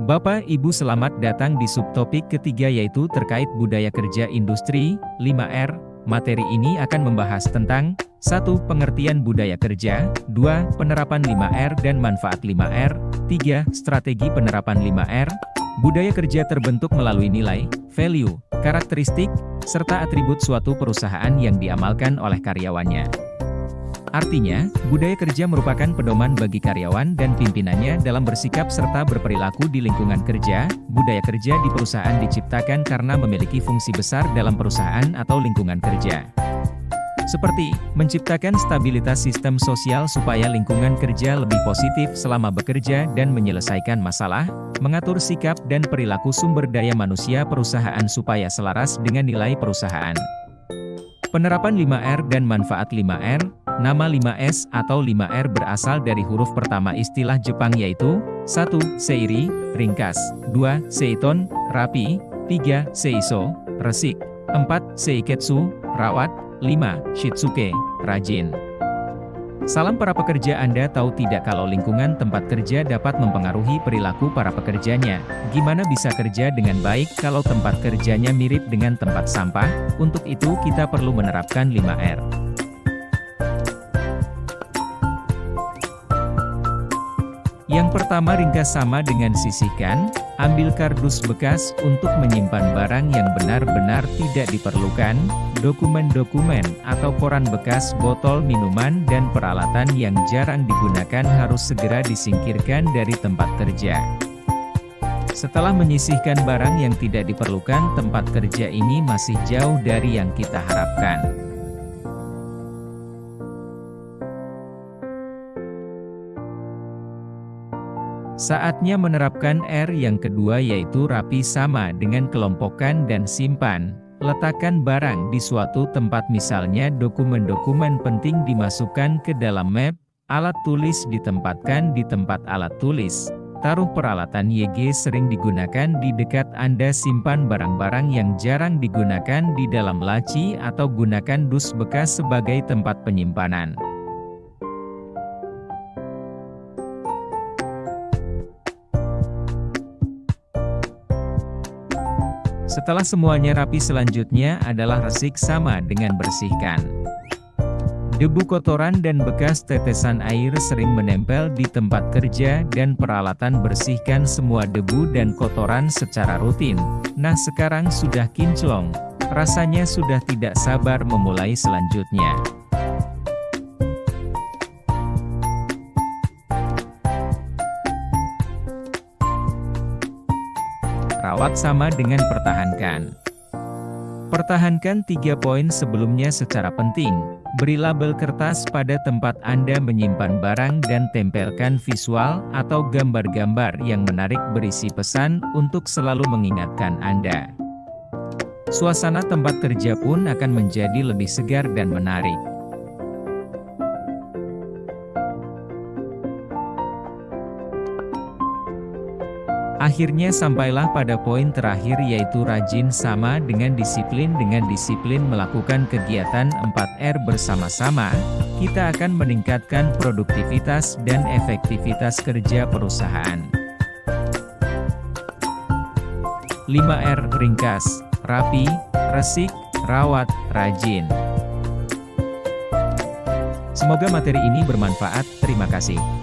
Bapak Ibu selamat datang di subtopik ketiga yaitu terkait budaya kerja industri, 5R. Materi ini akan membahas tentang 1. Pengertian budaya kerja, 2. Penerapan 5R dan manfaat 5R, 3. Strategi penerapan 5R. Budaya kerja terbentuk melalui nilai, value, karakteristik, serta atribut suatu perusahaan yang diamalkan oleh karyawannya. Artinya, budaya kerja merupakan pedoman bagi karyawan dan pimpinannya dalam bersikap serta berperilaku di lingkungan kerja. Budaya kerja di perusahaan diciptakan karena memiliki fungsi besar dalam perusahaan atau lingkungan kerja. Seperti, menciptakan stabilitas sistem sosial supaya lingkungan kerja lebih positif selama bekerja dan menyelesaikan masalah, mengatur sikap dan perilaku sumber daya manusia perusahaan supaya selaras dengan nilai perusahaan. Penerapan 5R dan manfaat 5R. Nama 5S atau 5R berasal dari huruf pertama istilah Jepang yaitu 1. Seiri, ringkas, 2. Seiton, rapi, 3. Seiso, resik, 4. Seiketsu, rawat, 5. Shitsuke, rajin. Salam para pekerja, Anda tahu tidak kalau lingkungan tempat kerja dapat mempengaruhi perilaku para pekerjanya? Gimana bisa kerja dengan baik kalau tempat kerjanya mirip dengan tempat sampah? Untuk itu kita perlu menerapkan 5R. Yang pertama, ringkas sama dengan sisihkan. Ambil kardus bekas untuk menyimpan barang yang benar-benar tidak diperlukan, dokumen-dokumen atau koran bekas, botol minuman dan peralatan yang jarang digunakan harus segera disingkirkan dari tempat kerja. Setelah menyisihkan barang yang tidak diperlukan, tempat kerja ini masih jauh dari yang kita harapkan. Saatnya menerapkan R yang kedua yaitu rapi sama dengan kelompokkan dan simpan. Letakkan barang di suatu tempat, misalnya dokumen-dokumen penting dimasukkan ke dalam map, alat tulis ditempatkan di tempat alat tulis. Taruh peralatan YG sering digunakan di dekat Anda, simpan barang-barang yang jarang digunakan di dalam laci atau gunakan dus bekas sebagai tempat penyimpanan. Setelah semuanya rapi, selanjutnya adalah resik sama dengan bersihkan. Debu kotoran dan bekas tetesan air sering menempel di tempat kerja dan peralatan. Bersihkan semua debu dan kotoran secara rutin. Nah, sekarang sudah kinclong. Rasanya sudah tidak sabar memulai selanjutnya. Rawat sama dengan pertahankan. Pertahankan 3 poin sebelumnya secara penting. Beri label kertas pada tempat Anda menyimpan barang dan tempelkan visual atau gambar-gambar yang menarik berisi pesan untuk selalu mengingatkan Anda. Suasana tempat kerja pun akan menjadi lebih segar dan menarik. Akhirnya sampailah pada poin terakhir yaitu rajin sama dengan disiplin. Dengan disiplin melakukan kegiatan 4R bersama-sama, kita akan meningkatkan produktivitas dan efektivitas kerja perusahaan. 5R, ringkas, rapi, resik, rawat, rajin. Semoga materi ini bermanfaat. Terima kasih.